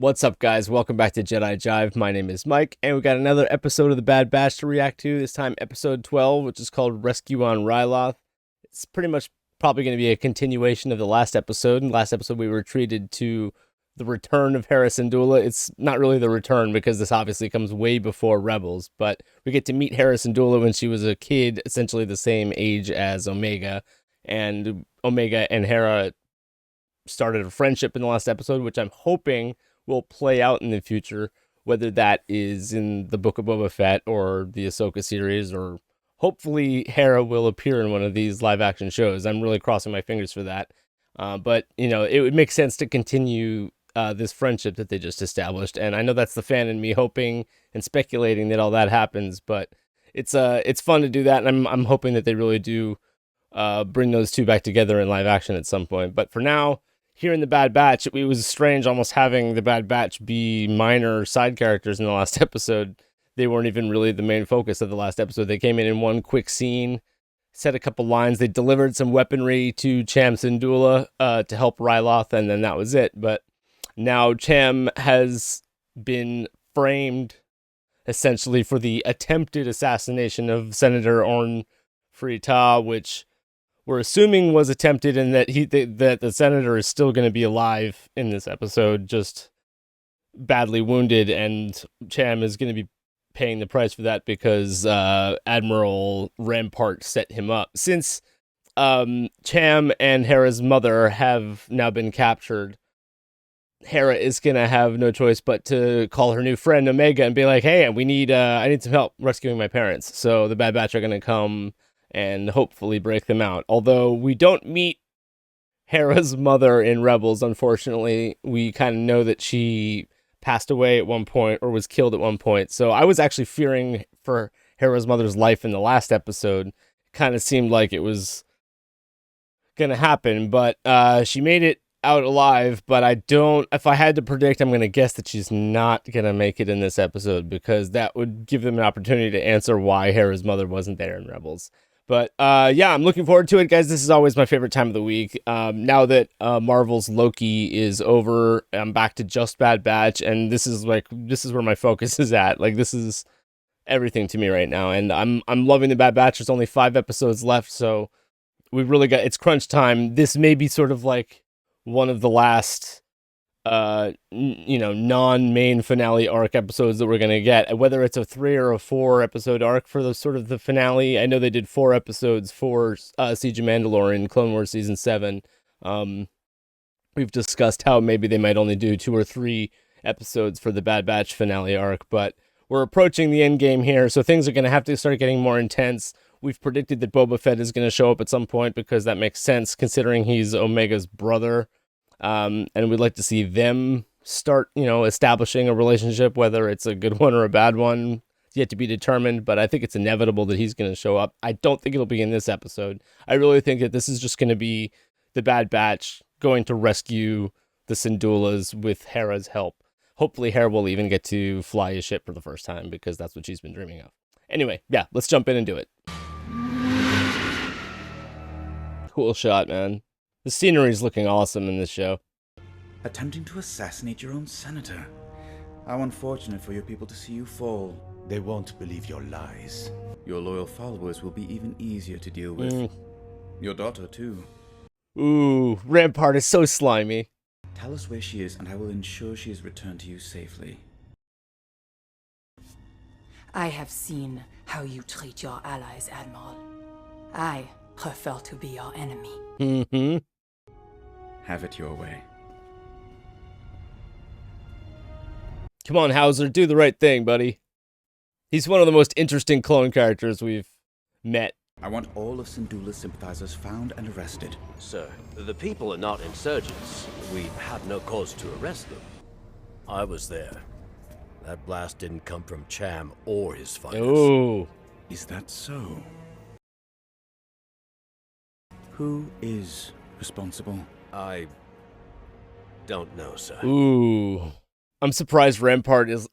What's up, guys? Welcome back to Jedi Jive. My name is Mike, and we got another episode of the Bad Batch to react to. This time, episode 12, which is called Rescue on Ryloth. It's pretty much probably going to be a continuation of the last episode. In the last episode, we were treated to the return of Hera Syndulla. It's not really the return because this obviously comes way before Rebels, but we get to meet Hera Syndulla when she was a kid, essentially the same age as Omega, and Omega and Hera started a friendship in the last episode, which I'm hoping will play out in the future, whether that is in the Book of Boba Fett or the Ahsoka series, or hopefully Hera will appear in one of these live action shows. I'm really crossing my fingers for that. But, you know, it would make sense to continue this friendship that they just established. And I know that's the fan in me hoping and speculating that all that happens, but it's fun to do that. And I'm hoping that they really do bring those two back together in live action at some point. But for now, here in the Bad Batch, it was strange almost having the Bad Batch be minor side characters in the last episode. They weren't even really the main focus of the last episode. They came in one quick scene, said a couple lines. They delivered some weaponry to Cham Syndulla to help Ryloth, and then that was it. But now Cham has been framed essentially for the attempted assassination of Senator Orn Free-Taa, which we're assuming was attempted, and that that the senator is still going to be alive in this episode, just badly wounded, and Cham is going to be paying the price for that because Admiral Rampart set him up. Since Cham and Hera's mother have now been captured, Hera is going to have no choice but to call her new friend Omega and be like, hey, I need some help rescuing my parents. So the Bad Batch are going to come and hopefully break them out. Although we don't meet Hera's mother in Rebels, unfortunately. We kind of know that she passed away at one point or was killed at one point. So I was actually fearing for Hera's mother's life in the last episode. It kind of seemed like it was going to happen, but she made it out alive. But if I had to predict, I'm going to guess that she's not going to make it in this episode, because that would give them an opportunity to answer why Hera's mother wasn't there in Rebels. But yeah, I'm looking forward to it, guys. This is always my favorite time of the week. Now that Marvel's Loki is over, I'm back to just Bad Batch, and this is where my focus is at. Like, this is everything to me right now, and I'm loving the Bad Batch. There's only 5 episodes left, so we've really got, it's crunch time. This may be sort of like one of the last non-main finale arc episodes that we're going to get, whether it's a 3 or a 4 episode arc for the finale. I know they did 4 episodes for Siege of Mandalore in Clone Wars season 7. We've discussed how maybe they might only do 2 or 3 episodes for the Bad Batch finale arc, but we're approaching the end game here, so things are going to have to start getting more intense. We've predicted that Boba Fett is going to show up at some point, because that makes sense considering he's Omega's brother. And we'd like to see them start, establishing a relationship, whether it's a good one or a bad one, yet to be determined. But I think it's inevitable that he's going to show up. I don't think it'll be in this episode. I really think that this is just going to be the Bad Batch going to rescue the Syndullas with Hera's help. Hopefully Hera will even get to fly a ship for the first time, because that's what she's been dreaming of. Anyway, yeah, let's jump in and do it. Cool shot, man. The scenery is looking awesome in this show. Attempting to assassinate your own senator. How unfortunate for your people to see you fall. They won't believe your lies. Your loyal followers will be even easier to deal with. Your daughter, too. Ooh, Rampart is so slimy. Tell us where she is, and I will ensure she is returned to you safely. I have seen how you treat your allies, Admiral. I prefer to be your enemy. Mm-hmm. Have it your way. Come on, Hauser, do the right thing, buddy. He's one of the most interesting clone characters we've met. I want all of Syndulla's sympathizers found and arrested. Sir, the people are not insurgents. We had no cause to arrest them. I was there. That blast didn't come from Cham or his fighters. Oh. Is that so? Who is responsible? I don't know, sir. Ooh. I'm surprised Rampart is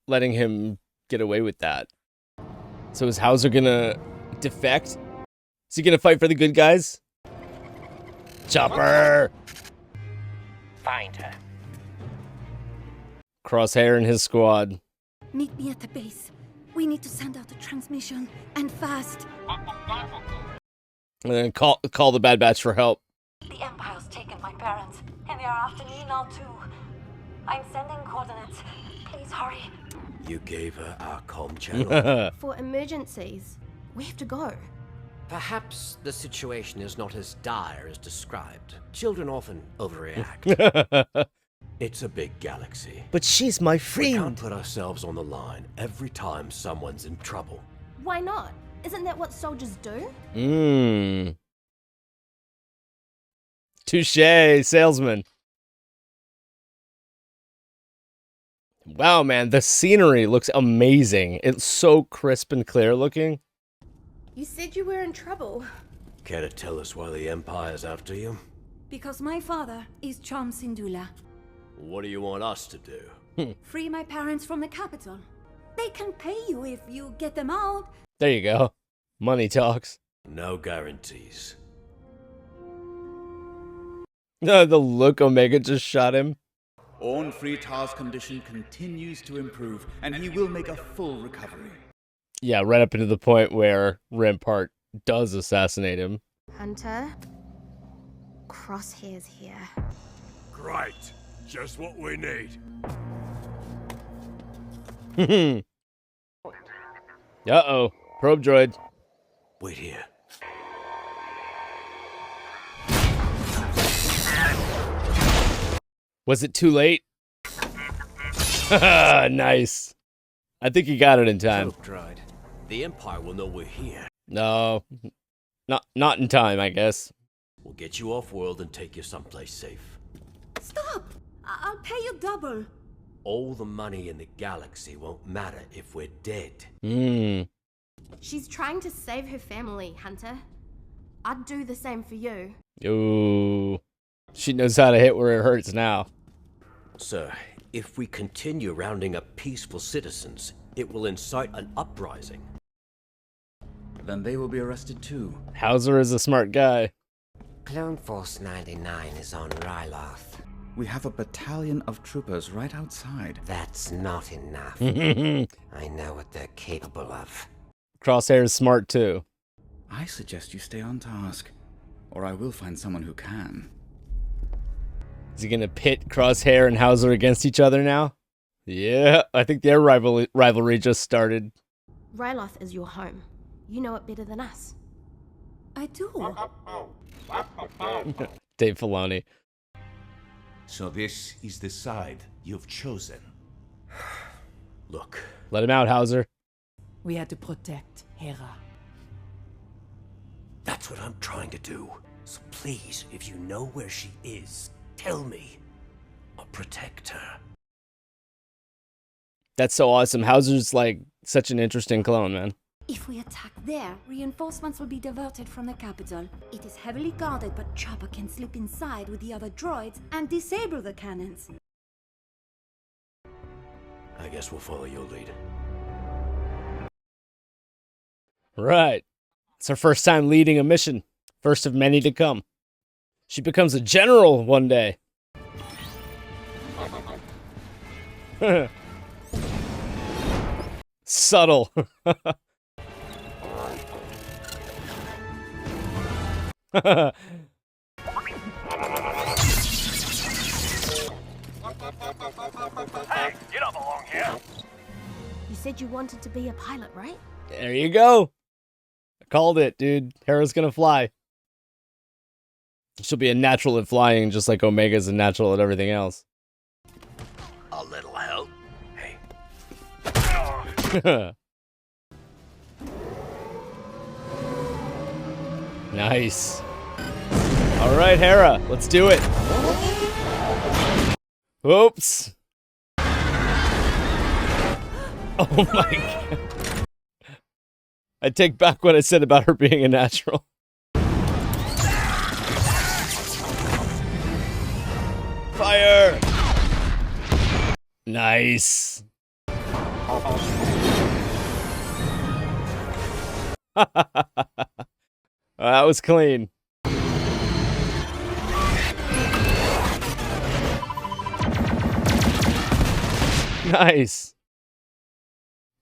letting him get away with that. So is Hauser gonna defect? Is he gonna fight for the good guys? Chopper! Find her. Crosshair and his squad. Meet me at the base. We need to send out a transmission, and fast. And then call the Bad Batch for help. The Empire's taken my parents, and they are after me now too. I'm sending coordinates. Please hurry. You gave her our comm channel. For emergencies, we have to go. Perhaps the situation is not as dire as described. Children often overreact. It's a big galaxy. But she's my We friend. can't put ourselves on the line every time someone's in trouble. Why not? Isn't that what soldiers do? Touche, salesman. Wow, man, the scenery looks amazing. It's so crisp and clear looking. You said you were in trouble. Care to tell us why the Empire's after you? Because my father is Cham Syndulla. What do you want us to do? Free my parents from the capital. They can pay you if you get them out. There you go. Money talks. No guarantees. The look Omega just shot him. Orn Fritar's condition continues to improve, and he will make a full recovery. Yeah, right up into the point where Rampart does assassinate him. Hunter, Crosshair's here. Great. Just what we need. Uh-oh. Probe droid. Wait here. Was it too late? Nice. I think he got it in time. Probe droid. The Empire will know we're here. No. Not in time, I guess. We'll get you off-world and take you someplace safe. Stop! I'll pay you double. All the money in the galaxy won't matter if we're dead. She's trying to save her family, Hunter. I'd do the same for you. Ooh. She knows how to hit where it hurts now. Sir, if we continue rounding up peaceful citizens, it will incite an uprising. Then they will be arrested too. Hauser is a smart guy. Clone Force 99 is on Ryloth. We have a battalion of troopers right outside. That's not enough. I know what they're capable of. Crosshair is smart too. I suggest you stay on task, or I will find someone who can. Is he gonna pit Crosshair and Hauser against each other now? Yeah, I think their rivalry just started. Ryloth is your home. You know it better than us. I do. Dave Filoni. So this is the side you've chosen. Look, Let him out, Hauser. We had to protect Hera. that's what I'm trying to do. So please, if you know where she is, tell me. I'll protect her. That's so awesome. Hauser's like such an interesting clone, man. If we attack there, reinforcements will be diverted from the capital. It is heavily guarded, but Chopper can slip inside with the other droids and disable the cannons. I guess we'll follow your lead. Right. It's her first time leading a mission. First of many to come. She becomes a general one day. Subtle. Hey, you don't belong here. You said you wanted to be a pilot, right? There you go. I called it, dude. Hera's gonna fly. She'll be a natural at flying, just like Omega's a natural at everything else. A little help? Hey. Nice. All right, Hera, let's do it. Oops. Oh my god. I take back what I said about her being a natural. Fire! Nice. That was clean. Nice.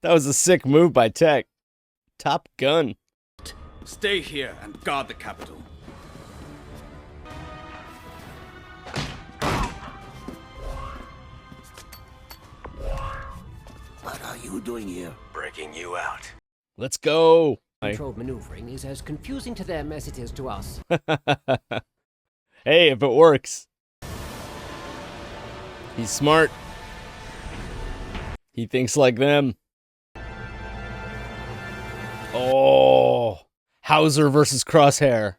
That was a sick move by Tech. Top Gun. Stay here and guard the capital. What are you doing here? Breaking you out. Let's go. Controlled maneuvering is as confusing to them as it is to us. Hey, if it works. He's smart. He thinks like them. Oh, Hauser versus Crosshair.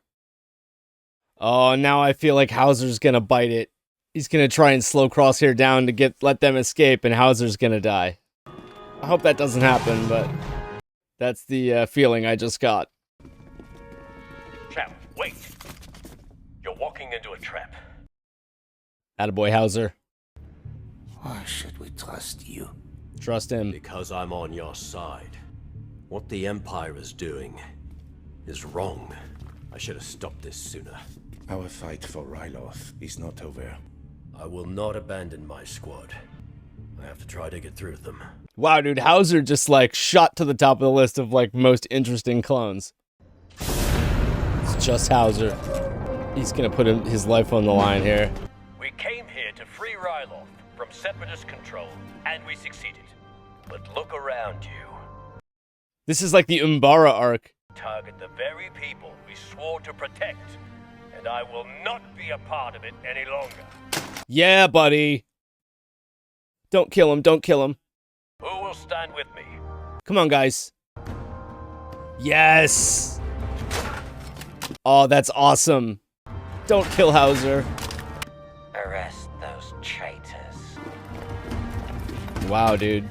Oh, now I feel like Hauser's gonna bite it. He's gonna try and slow Crosshair down to let them escape, and Hauser's gonna die. I hope that doesn't happen, but that's the feeling I just got. Chap, wait! You're walking into a trap. Attaboy, Hauser. Why should we trust you? Trust him. Because I'm on your side. What the Empire is doing is wrong. I should have stopped this sooner. Our fight for Ryloth is not over. I will not abandon my squad. I have to try to get through them. Wow, dude, Hauser just like shot to the top of the list of like most interesting clones. It's just Hauser. He's gonna put his life on the line here. We came here to free Ryloth from Separatist control, and we succeeded. But look around you. This is like the Umbara arc. Target the very people we swore to protect, and I will not be a part of it any longer. Yeah, buddy. Don't kill him, don't kill him. Who will stand with me? Come on, guys. Yes! Oh, that's awesome. Don't kill Hauser. Arrest those traitors. Wow, dude.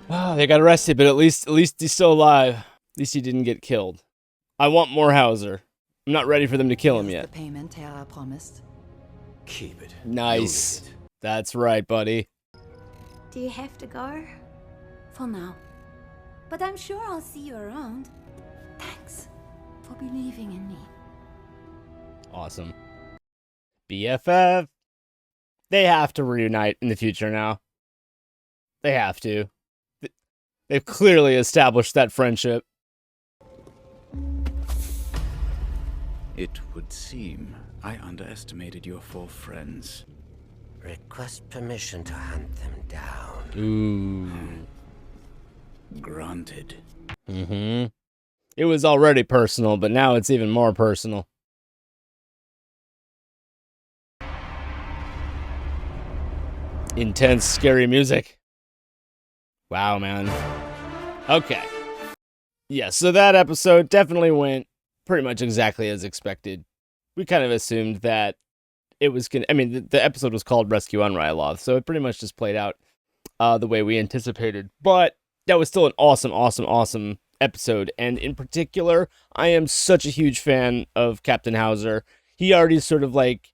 Oh, they got arrested, but at least he's still alive. At least he didn't get killed. I want more Hauser. I'm not ready for them to kill him yet. The payment Tara promised. Keep it. Nice. You'll need it. That's right, buddy. Do you have to go? For now. But I'm sure I'll see you around. Thanks for believing in me. Awesome. BFF. They have to reunite in the future now. They have to. They've clearly established that friendship. It would seem I underestimated your four friends. Request permission to hunt them down. Ooh. Granted. Mm-hmm. It was already personal, but now it's even more personal. Intense, scary music. Wow, man. Okay. Yeah, so that episode definitely went pretty much exactly as expected. We kind of assumed that it was gonna... I mean, the episode was called Rescue on Ryloth, so it pretty much just played out the way we anticipated. But that was still an awesome episode. And in particular, I am such a huge fan of Captain Hauser. He already sort of like,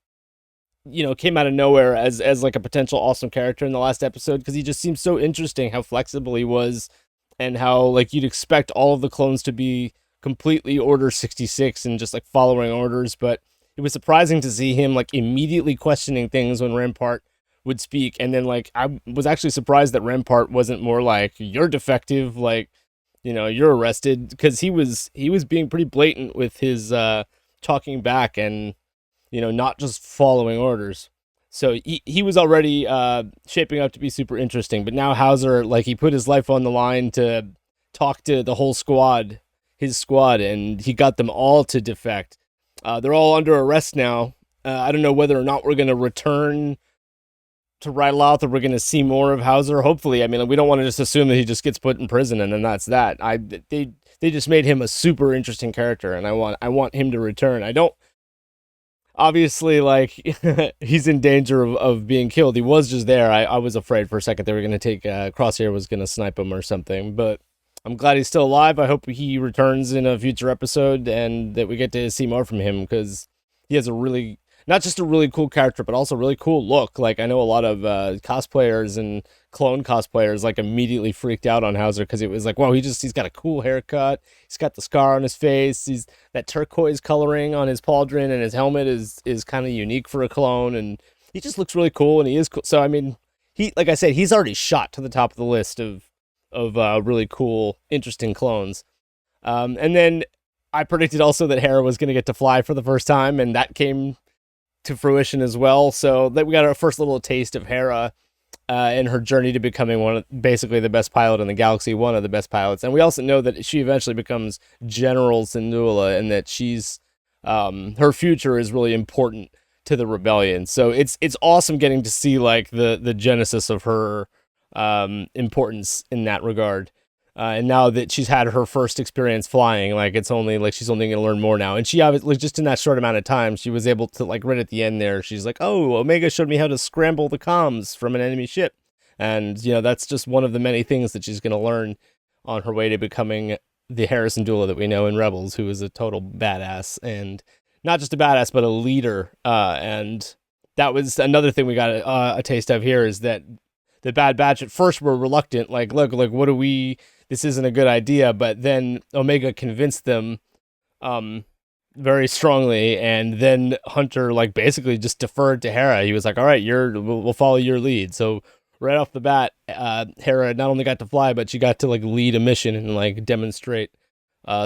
you know, came out of nowhere as like a potential awesome character in the last episode, because he just seems so interesting how flexible he was, and how like you'd expect all of the clones to be completely Order 66 and just like following orders, but it was surprising to see him like immediately questioning things when Rampart would speak. And then like I was actually surprised that Rampart wasn't more like, you're defective, like, you know, you're arrested, because he was being pretty blatant with his talking back and, you know, not just following orders. So he was already shaping up to be super interesting. But now Hauser, like, he put his life on the line to talk to the whole squad, his squad, and he got them all to defect. They're all under arrest now. I don't know whether or not we're going to return to Ryloth or we're going to see more of Hauser. Hopefully, I mean, we don't want to just assume that he just gets put in prison and then that's that. They just made him a super interesting character, and I want him to return. I don't... Obviously, like, he's in danger of being killed. He was just there. I was afraid for a second they were going to take... Crosshair was going to snipe him or something, but I'm glad he's still alive. I hope he returns in a future episode and that we get to see more from him, because he has a really... not just a really cool character, but also really cool look. Like, I know a lot of cosplayers and clone cosplayers like immediately freaked out on Hauser because it was like, wow, he's got a cool haircut. He's got the scar on his face. He's that turquoise coloring on his pauldron, and his helmet is kind of unique for a clone, and he just looks really cool, and he is cool. So I mean, like I said, he's already shot to the top of the list of really cool, interesting clones. And then I predicted also that Hera was going to get to fly for the first time, and that came to fruition as well. So that we got our first little taste of Hera in her journey to becoming basically the best pilot in the galaxy, one of the best pilots. And we also know that she eventually becomes General Syndulla, and that she's her future is really important to the rebellion. So it's awesome getting to see like the genesis of her importance in that regard. And now that she's had her first experience flying, like she's only going to learn more now. And she obviously, just in that short amount of time, she was able to, like, right at the end there, she's like, oh, Omega showed me how to scramble the comms from an enemy ship. And, that's just one of the many things that she's going to learn on her way to becoming the Hera Syndulla that we know in Rebels, who is a total badass. And not just a badass, but a leader. And that was another thing we got a taste of here, is that the Bad Batch at first were reluctant, like, look, what do we... This isn't a good idea, but then Omega convinced them very strongly, and then Hunter basically just deferred to Hera. He was like, all right, we'll follow your lead. So right off the bat, Hera not only got to fly, but she got to lead a mission and demonstrate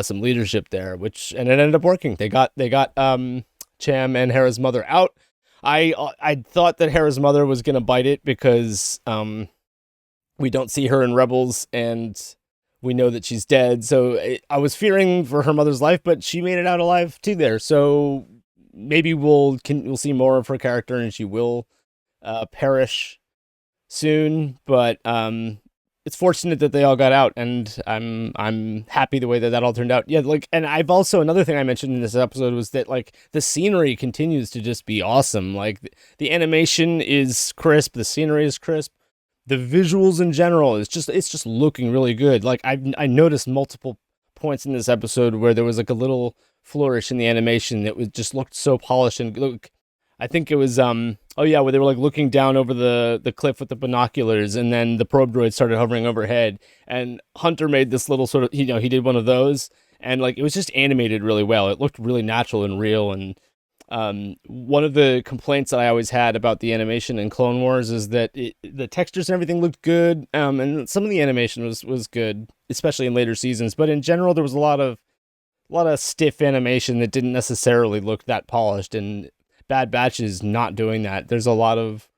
some leadership there, and it ended up working. They got Cham and Hera's mother out. I thought that Hera's mother was gonna bite it because we don't see her in Rebels, and we know that she's dead. So I was fearing for her mother's life, but she made it out alive too there. So maybe we'll see more of her character, and she will perish soon. But it's fortunate that they all got out, and I'm happy the way that all turned out. Yeah, and I've also, another thing I mentioned in this episode was that the scenery continues to just be awesome. The animation is crisp, the scenery is crisp. The visuals in general it's just looking really good. I noticed multiple points in this episode where there was a little flourish in the animation that was just looked so polished. And I think it was where they were looking down over the cliff with the binoculars, and then the probe droid started hovering overhead, and Hunter made this little sort of he did one of those, and it was just animated really well. It looked really natural and real. And one of the complaints that I always had about the animation in Clone Wars is that the textures and everything looked good, and some of the animation was good, especially in later seasons. But in general, there was a lot of stiff animation that didn't necessarily look that polished. And Bad Batch is not doing that. There's a lot of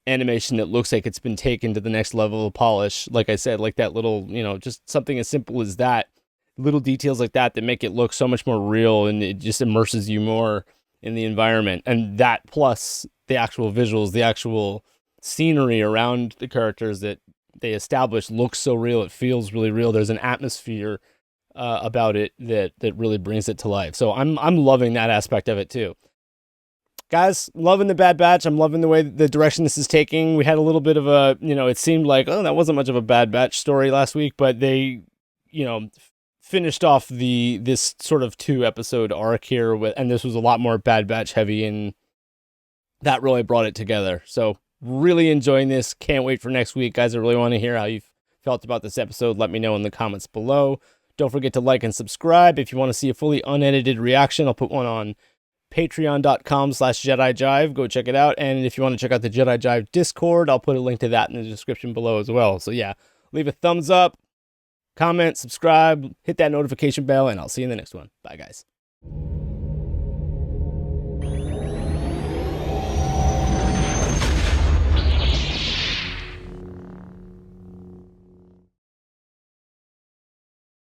animation that looks like it's been taken to the next level of polish. Like I said, that little, just something as simple as that, little details like that make it look so much more real, and it just immerses you more in the environment. And that, plus the actual visuals, the actual scenery around the characters that they establish, looks so real. It feels really real. There's an atmosphere about it that really brings it to life. So I'm loving that aspect of it too. Guys, loving the Bad Batch. I'm loving the way the direction this is taking. We had a little bit of a, it seemed like, oh, that wasn't much of a Bad Batch story last week, but they, finished off this sort of 2-episode arc here and this was a lot more Bad Batch heavy, and that really brought it together. So really enjoying this. Can't wait for next week, guys. I really want to hear how you felt about this episode. Let me know in the comments below. Don't forget to like and subscribe. If you want to see a fully unedited reaction, I'll put one on patreon.com/JediJive. Go check it out. And if you want to check out the Jedi Jive Discord, I'll put a link to that in the description below as well. So yeah, leave a thumbs up, comment, subscribe, hit that notification bell, and I'll see you in the next one. Bye, guys.